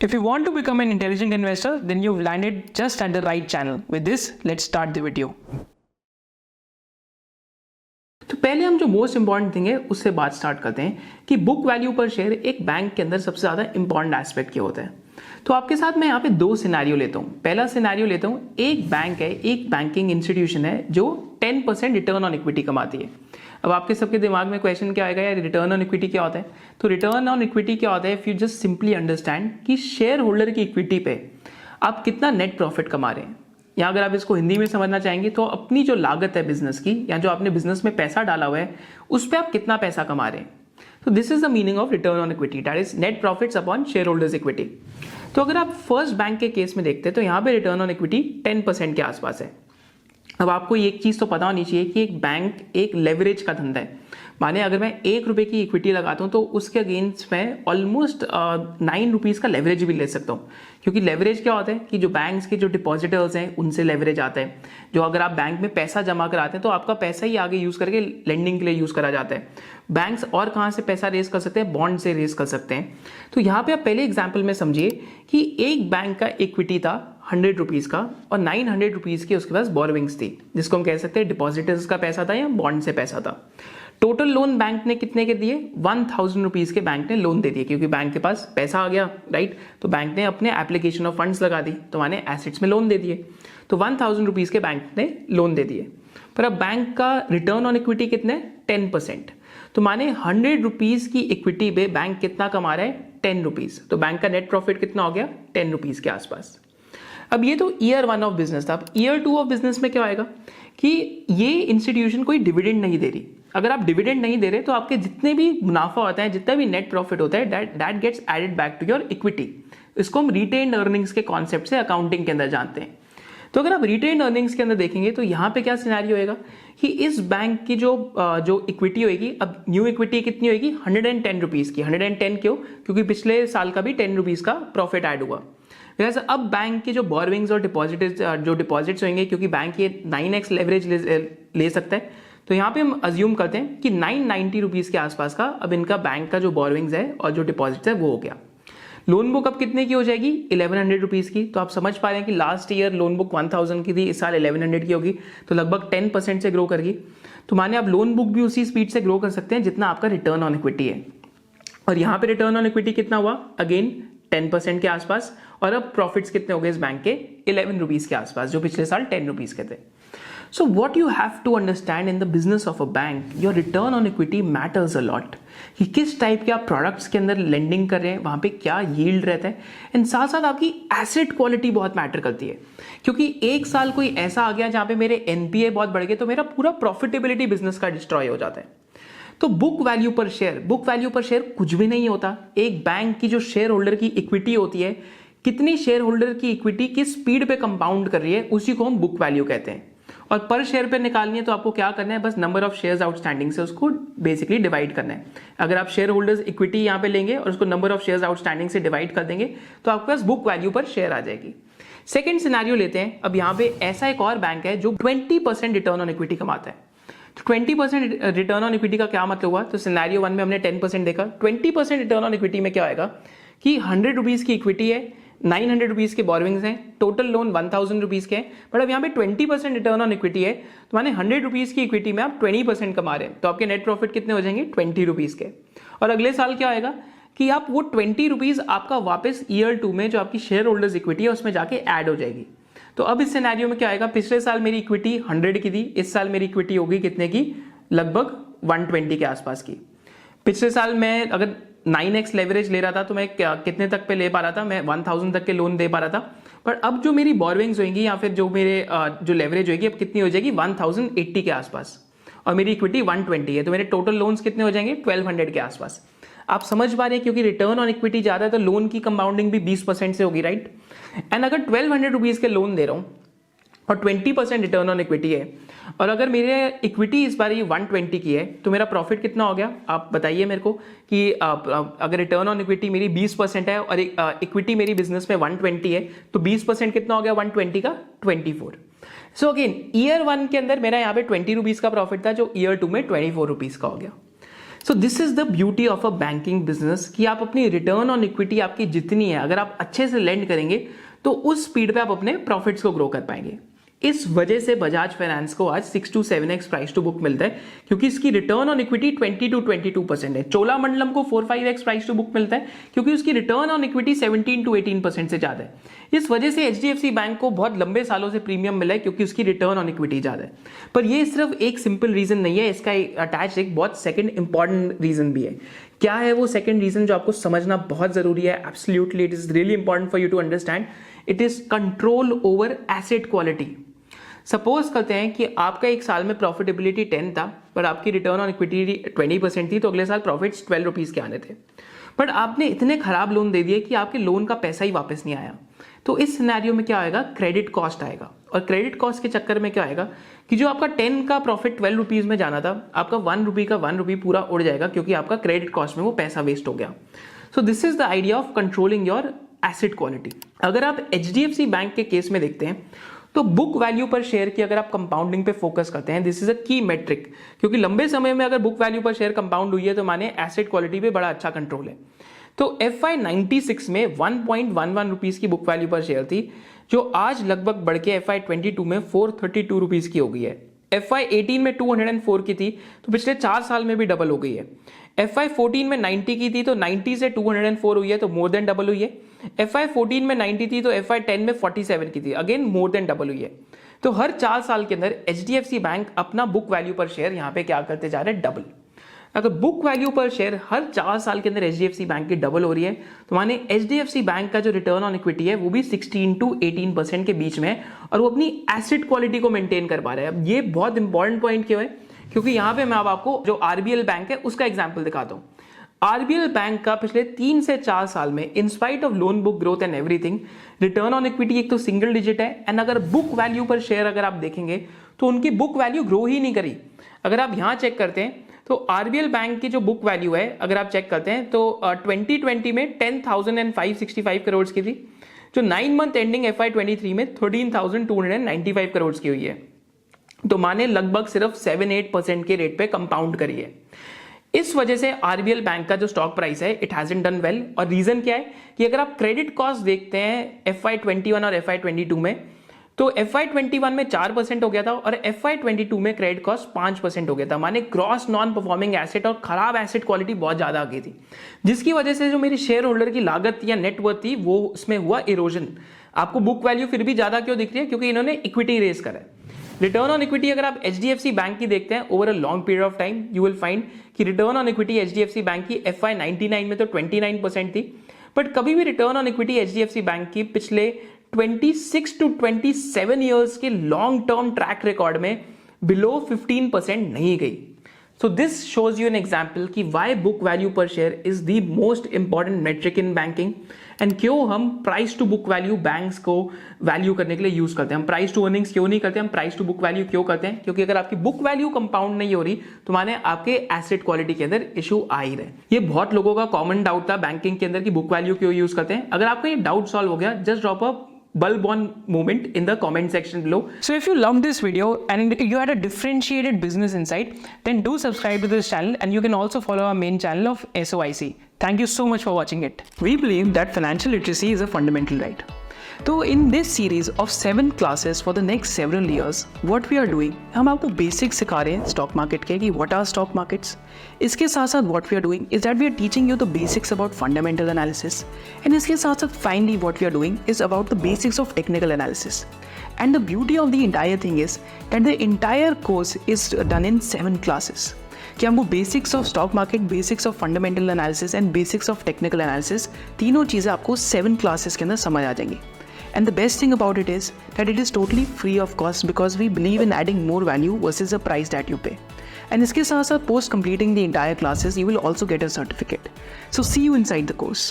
If you want to become an intelligent investor, then you've landed just at the right channel. With this, let's start the video. तो पहले हम जो most important thing है उससे बात start करते हैं कि बुक वैल्यू पर शेयर एक बैंक के अंदर सबसे ज़्यादा इंपॉर्टेंट एस्पेक्ट क्या होता है। तो आपके साथ मैं यहाँ पे दो सिनेरियो लेता हूँ। पहला सिनेरियो लेता हूँ, एक बैंक है, एक बैंकिंग इंस्टीट्यूशन है जो 10% रिटर्न ऑन इक्विटी कमाती है। अब आपके सबके दिमाग में क्वेश्चन क्या आएगा, यार रिटर्न ऑन इक्विटी क्या होता है? तो रिटर्न ऑन इक्विटी क्या होता है, if you just simply understand कि शेयर होल्डर की इक्विटी पे आप कितना नेट प्रॉफिट कमा रहे हैं। या अगर आप इसको हिंदी में समझना चाहेंगे तो अपनी जो लागत है बिजनेस की, या जो आपने बिजनेस में पैसा डाला हुआ है उस पर आप कितना पैसा कमा रहे हैं। तो this is the meaning of return on equity, that is net profits upon share holders equity. तो अगर आप फर्स्ट बैंक के केस में देखते हैं तो यहाँ पे रिटर्न ऑन इक्विटी 10% के आसपास है। अब आपको एक चीज तो पता होनी चाहिए कि एक बैंक एक लेवरेज का धंधा है। माने अगर मैं 1 रुपए की इक्विटी लगाता हूँ तो उसके अगेंस्ट मैं ऑलमोस्ट 9 रुपीज़ का लेवरेज भी ले सकता हूँ। क्योंकि लेवरेज क्या होता है कि जो बैंक्स के जो डिपॉजिटर्स हैं उनसे लेवरेज आता है। जो अगर आप बैंक में पैसा जमा कराते हैं तो आपका पैसा ही आगे यूज़ करके लेंडिंग के लिए यूज़ करा जाता है। बैंक्स और कहाँ से पैसा रेज कर सकते हैं? बॉन्ड से रेज कर सकते हैं। तो यहाँ पे आप पहले एग्जाम्पल में समझिए कि एक बैंक का इक्विटी था 100 रुपीज़ का और 900 रुपीज़ की उसके पास बोरोविंग्स थी, जिसको हम कह सकते हैं डिपॉजिटर्स का पैसा था या बॉन्ड से पैसा था। टोटल लोन बैंक ने कितने के दिए? 1000 रुपीज़ के बैंक ने लोन दे दिए, क्योंकि बैंक के पास पैसा आ गया, राइट। तो बैंक ने अपने एप्लीकेशन ऑफ फंड्स लगा दी, तो माने एसेट्स में लोन दे दिए। तो 1000 रुपीज़ के बैंक ने लोन दे दिए। पर अब बैंक का रिटर्न ऑन इक्विटी कितने? 10%। तो माने 100 रुपीज़ की इक्विटी पे बैंक कितना कमा रहा है? 10 रुपीज़। तो बैंक का नेट प्रॉफिट कितना हो गया? 10 रुपीज़ के आसपास। अब ये तो ईयर 1 ऑफ बिजनेस था। अब ईयर 2 ऑफ बिजनेस में क्या आएगा कि ये इंस्टीट्यूशन कोई डिविडेंड नहीं दे रही। अगर आप डिविडेंड नहीं दे रहे तो आपके जितने भी मुनाफा होता है, जितना भी नेट प्रॉफिट होता है, that gets added back to your equity. इसको हम रिटेन्ड अर्निंग्स के कॉन्सेप्ट से अकाउंटिंग के अंदर जानते हैं। तो अगर आप रिटेन्ड अर्निंग्स के अंदर देखेंगे तो यहाँ पे क्या सिनेरियो होएगा कि इस बैंक की जो इक्विटी होगी, अब न्यू इक्विटी कितनी होगी? 110 रुपीज़ की। 110 क्यों? क्योंकि पिछले साल का भी 10 रुपीज़ का प्रॉफिट ऐड हुआ। वैसे अब बैंक के जो बोरोविंग्स और डिपॉजिट्स होंगे, क्योंकि बैंक ये 9x लेवरेज ले सकता है, तो यहाँ पे हम अज्यूम करते हैं कि 990 रुपीज़ के आसपास का अब इनका बैंक का जो बोरोविंग्स है और जो डिपॉजिट्स है वो हो गया। लोन बुक अब कितने की हो जाएगी? 1100 रुपीज़ की। तो आप समझ पा रहे हैं कि लास्ट ईयर लोन बुक 1000 की थी, इस साल 1100 की होगी, तो लगभग 10% से ग्रो करेगी। तो माने आप लोन बुक भी उसी स्पीड से ग्रो कर सकते हैं जितना आपका रिटर्न ऑन इक्विटी है। और यहाँ पे रिटर्न ऑन इक्विटी कितना हुआ? अगेन 10% के आसपास। और अब प्रॉफिट्स कितने हो गए इस बैंक के? 11 रुपीज़ के आसपास, जो पिछले साल 10 रुपीज़ के थे। So what you have to understand in the business of a bank, your return on equity matters a lot. कि किस टाइप के आप प्रोडक्ट्स के अंदर लेंडिंग कर रहे हैं, वहाँ पे क्या यील्ड रहता है, एंड साथ साथ आपकी एसेट क्वालिटी बहुत मैटर करती है। क्योंकि एक साल कोई ऐसा आ गया जहाँ पे मेरे एनपीए बहुत बढ़ गए तो मेरा पूरा प्रॉफिटेबिलिटी बिजनेस का डिस्ट्रॉय हो जाता है। तो बुक वैल्यू पर शेयर कुछ भी नहीं होता। एक बैंक की जो शेयर होल्डर की इक्विटी होती है, कितनी शेयर होल्डर की इक्विटी किस स्पीड पे कंपाउंड कर रही है, उसी को हम बुक वैल्यू कहते हैं। और पर शेयर पे निकालनी है तो आपको क्या करना है? बस नंबर ऑफ शेयर्स आउटस्टैंडिंग से उसको बेसिकली डिवाइड करना है। अगर आप शेयर होल्डर्स इक्विटी यहाँ पे लेंगे और उसको नंबर ऑफ शेयर्स आउटस्टैंडिंग से डिवाइड कर देंगे तो आपके पास बुक वैल्यू पर शेयर आ जाएगी। सेकेंड सिनेरियो लेते हैं। अब यहाँ पे ऐसा एक और बैंक है जो 20% रिटर्न ऑन इक्विटी कमाता है। तो 20% रिटर्न ऑन इक्विटी का क्या मतलब हुआ? तो सिनेरियो 1 में हमने 10% देखा। 20% रिटर्न ऑन इक्विटी में क्या आएगा कि 100 रुपीज़ की इक्विटी है, 900 रुपीज़ के बोरोविंग्स हैं, टोटल लोन 1000 रुपीज़ के हैं। बट अब यहाँ पे 20% रिटर्न ऑन इक्विटी है, तो माने 100 रुपीज़ की इक्विटी में आप 20% कमा रहे हैं, तो आपके नेट प्रॉफिट कितने हो जाएंगे? 20 रुपीज़ के। और अगले साल क्या आएगा कि आप वो 20 रुपीज़ आपका वापस ईयर 2 में जो आपकी शेयर होल्डर्स इक्विटी है उसमें जाके ऐड हो जाएगी। तो अब इस सिनेरियो में क्या आएगा? पिछले साल मेरी इक्विटी 100 की थी, इस साल मेरी इक्विटी होगी कितने की? लगभग 120 के आसपास की। पिछले साल मैं अगर 9x लेवरेज ले रहा था तो मैं कितने तक पे ले पा रहा था? मैं 1000 तक के लोन दे पा रहा था। पर अब जो मेरी बोरोविंग्स होंगी या फिर जो मेरे जो लेवरेज होगी अब कितनी हो जाएगी? 1080 के आसपास, और मेरी इक्विटी 120 है, तो मेरे टोटल लोन्स कितने हो जाएंगे? 1200 के आसपास। आप समझ पा रहे हैं, क्योंकि रिटर्न ऑन इक्विटी ज़्यादा है तो लोन की कंपाउंडिंग भी 20% से होगी, राइट। एंड अगर 1200 रुपीज़ के लोन दे रहा हूँ और 20% रिटर्न ऑन इक्विटी है, और अगर मेरे इक्विटी इस बार ये 120 की है, तो मेरा प्रॉफिट कितना हो गया? आप बताइए मेरे को कि अगर रिटर्न ऑन इक्विटी मेरी 20% है और इक्विटी मेरी बिजनेस में 120 है, तो 20% कितना हो गया 120 का? 24। सो अगेन ईयर 1 के अंदर मेरा यहाँ पे 20 रुपीज़ का प्रॉफिट था, जो ईयर 2 में 24 रुपीज़ का हो गया। So this is the beauty of a banking business कि आप अपनी रिटर्न ऑन इक्विटी आपकी जितनी है, अगर आप अच्छे से लेंड करेंगे तो उस स्पीड पे आप अपने प्रॉफिट्स को ग्रो कर पाएंगे। इस वजह से बजाज फाइनेंस को आज 6 to 7x price to book मिलता है, क्योंकि इसकी रिटर्न ऑन इक्विटी 20 to 22% है। चोलामंडलम को 4-5x प्राइस टू बुक मिलता है, क्योंकि उसकी रिटर्न ऑन इक्विटी 17 to 18% से ज्यादा है। इस वजह से HDFC बैंक को बहुत लंबे सालों से प्रीमियम मिला है, क्योंकि उसकी रिटर्न ऑन इक्विटी ज्यादा है। पर ये सिर्फ एक सिंपल रीजन नहीं है, इसका अटैच एक बहुत सेकंड इंपॉर्टेंट रीजन भी है। क्या है वो सेकंड रीजन जो आपको समझना बहुत जरूरी है? Absolutely it is really important for you to understand. It is control over asset quality. Suppose करते हैं कि आपका एक साल में प्रॉफिटेबिलिटी 10 था, पर आपकी रिटर्न ऑन इक्विटी 20% थी, तो अगले साल प्रॉफिट्स 12 रुपीज के आने थे। बट आपने इतने खराब लोन दे दिए कि आपके लोन का पैसा ही वापस नहीं आया। तो इस सिनेरियो में क्या आएगा? क्रेडिट कॉस्ट आएगा। और क्रेडिट कॉस्ट के चक्कर में क्या आएगा कि जो आपका 10 का प्रॉफिट 12 रुपीज में जाना था, आपका 1 रुपी का 1 रुपी पूरा उड़ जाएगा, क्योंकि आपका क्रेडिट कॉस्ट में वो पैसा वेस्ट हो गया। So this is the idea of controlling your asset quality. अगर आप HDFC बैंक के केस में देखते हैं तो बुक वैल्यू पर शेयर की अगर आप कंपाउंडिंग पे फोकस करते हैं, दिस इज अ की मेट्रिक, क्योंकि लंबे समय में अगर बुक वैल्यू पर शेयर कंपाउंड हुई है तो माने एसेट क्वालिटी पे बड़ा अच्छा कंट्रोल है। तो FY 96 में 1.11 रुपीज की बुक वैल्यू पर शेयर थी, जो आज लगभग बढ़ के FY 22 में 432 रुपीज की हो गई है। FY 18 में 204 की थी, तो पिछले 4 साल में भी डबल हो गई है। FY 14 में 90 की थी, तो 90 से 204 हुई है, तो मोर देन डबल हुई है। FY 14 में 90 थी, तो FY 10 में 47 की थी, अगेन मोर देन डबल हुई है। तो हर 4 साल के अंदर HDFC बैंक अपना बुक वैल्यू पर शेयर यहाँ पे क्या करते जा रहे हैं? डबल। अगर बुक वैल्यू पर शेयर हर 4 साल के अंदर HDFC बैंक की डबल हो रही है, तो माने HDFC बैंक का जो रिटर्न ऑन इक्विटी है वो भी 16 to 18% के बीच में है, और वो अपनी एसेट क्वालिटी को मेंटेन कर पा रहा है। अब ये बहुत इंपॉर्टेंट पॉइंट क्यों है? क्योंकि यहाँ पे मैं अब आपको जो RBL बैंक है उसका एग्जाम्पल दिखाता हूँ। RBL बैंक का पिछले 3 से 4 साल में in spite of loan book growth and everything, return on equity एक तो सिंगल डिजिट है, एंड अगर बुक वैल्यू पर शेयर अगर आप देखेंगे तो उनकी बुक वैल्यू ग्रो ही नहीं करी। अगर आप यहाँ चेक करते हैं तो RBL बैंक की जो बुक वैल्यू है अगर आप चेक करते हैं तो 2020 में 10,565 करोड़ की थी, जो 9 मंथ एंडिंग FY 23 में 13,295 करोड़ की हुई है। तो माने लगभग सिर्फ 7-8% के रेट पे कंपाउंड करी है। इस वजह से RBL बैंक का जो स्टॉक प्राइस है इट हैजंट डन वेल। और रीजन क्या है कि अगर आप क्रेडिट कॉस्ट देखते हैं FY 21 और FY 22 में, तो FY 21 में 4% हो गया था और FY 22 में क्रेडिट कॉस्ट 5% हो गया था। माने ग्रॉस नॉन परफॉर्मिंग एसेट और खराब एसेट क्वालिटी बहुत ज्यादा आ गई थी, जिसकी वजह से जो मेरी शेयर होल्डर की लागत या नेटवर्थ थी वो उसमें हुआ इरोजन। आपको बुक वैल्यू फिर भी ज्यादा क्यों दिख रही है? क्योंकि इन्होंने इक्विटी रेज करा है। रिटर्न ऑन इक्विटी अगर आप HDFC बैंक की देखते हैं over a long period of time, you will find कि return on equity HDFC bank की FY 99 में तो 29% थी, बट कभी भी return on equity HDFC bank की पिछले 26 to 27 ईयर्स के लॉन्ग टर्म ट्रैक रिकॉर्ड में बिलो 15% नहीं गई। So this shows you an example कि why book value per share is the most important metric in banking, and क्यों हम price to book value banks को value करने के लिए यूज करते हैं। हम price to earnings क्यों नहीं करते, हम price to book value क्यों करते हैं? क्योंकि अगर आपकी book value कंपाउंड नहीं हो रही तो माने आपके एसेट क्वालिटी के अंदर इशू आ ही रहे। ये बहुत लोगों का कॉमन डाउट था बैंकिंग के अंदर कि बुक वैल्यू क्यों यूज करते हैं। अगर आपका ये डाउट सॉल्व हो गया, just drop a bulb on moment in the comment section below. So if you loved this video and you had a differentiated business insight, then do subscribe to this channel, and you can also follow our main channel of SOIC. Thank you so much for watching it. We believe that financial literacy is a fundamental right. So in this series of 7 classes for the next several years, what we are doing, हम आपको basics सिखा रहे हैं stock market के कि what are stock markets. इसके साथ साथ what we are doing is that we are teaching you the basics about fundamental analysis, and इसके साथ साथ finally what we are doing is about the basics of technical analysis. And the beauty of the entire thing is that the entire course is done in 7 classes. कि हमको basics of stock market, basics of fundamental analysis and basics of technical analysis, तीनों चीज़ें आपको 7 classes के अंदर समझ आ जाएंगी। And the best thing about it is that it is totally free of cost because we believe in adding more value versus the price that you pay. And इसके साथ साथ post completing the entire classes, you will also get a certificate. So see you inside the course.